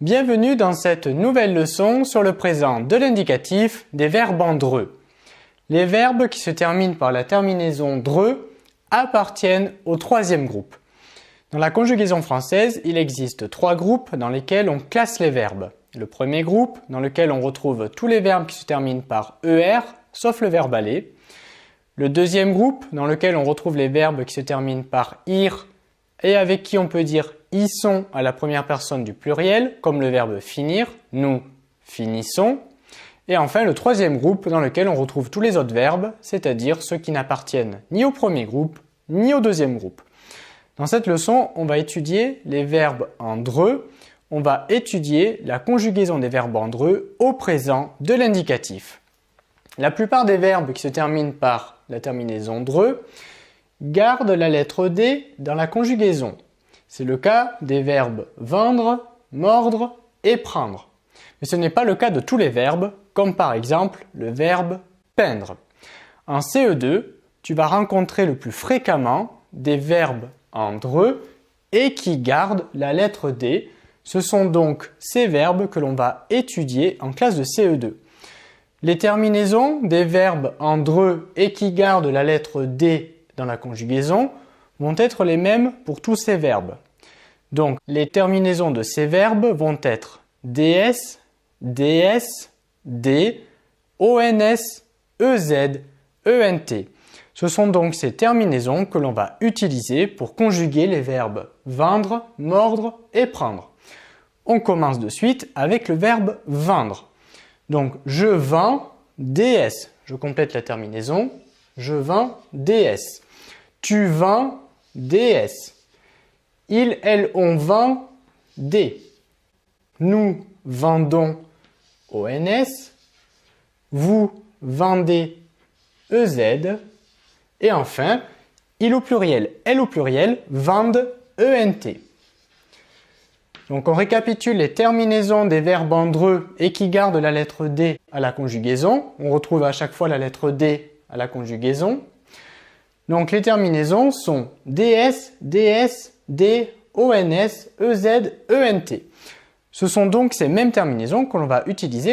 Bienvenue dans cette nouvelle leçon sur le présent de l'indicatif des verbes en dreux. Les verbes qui se terminent par la terminaison dreux appartiennent au troisième groupe. Dans la conjugaison française, il existe trois groupes dans lesquels on classe les verbes. Le premier groupe, dans lequel on retrouve tous les verbes qui se terminent par ER, sauf le verbe aller. Le deuxième groupe, dans lequel on retrouve les verbes qui se terminent par IR et avec qui on peut dire ils sont à la première personne du pluriel, comme le verbe finir, nous finissons. Et enfin, le troisième groupe dans lequel on retrouve tous les autres verbes, c'est-à-dire ceux qui n'appartiennent ni au premier groupe, ni au deuxième groupe. Dans cette leçon, on va étudier les verbes en dreux. On va étudier la conjugaison des verbes en dreux au présent de l'indicatif. La plupart des verbes qui se terminent par la terminaison dreux gardent la lettre D dans la conjugaison. C'est le cas des verbes vendre, mordre et prendre. Mais ce n'est pas le cas de tous les verbes, comme par exemple le verbe peindre. En CE2, tu vas rencontrer le plus fréquemment des verbes en dreux et qui gardent la lettre D. Ce sont donc ces verbes que l'on va étudier en classe de CE2. Les terminaisons des verbes en dreux et qui gardent la lettre D dans la conjugaison vont être les mêmes pour tous ces verbes. Donc, les terminaisons de ces verbes vont être DS, DS, D, ONS, EZ, ENT. Ce sont donc ces terminaisons que l'on va utiliser pour conjuguer les verbes vendre, mordre et prendre. On commence de suite avec le verbe vendre. Donc, je vends DS. Je complète la terminaison. Je vends DS. Tu vends DS. Il, elle, on vend D. Nous vendons ONS. Vous vendez EZ. Et enfin, il au pluriel, elle au pluriel, vendent ENT. Donc on récapitule les terminaisons des verbes en dreux et qui gardent la lettre D à la conjugaison. On retrouve à chaque fois la lettre D à la conjugaison. Donc les terminaisons sont DS, DS, D, ONS, EZ, ENT. Ce sont donc ces mêmes terminaisons que l'on va utiliser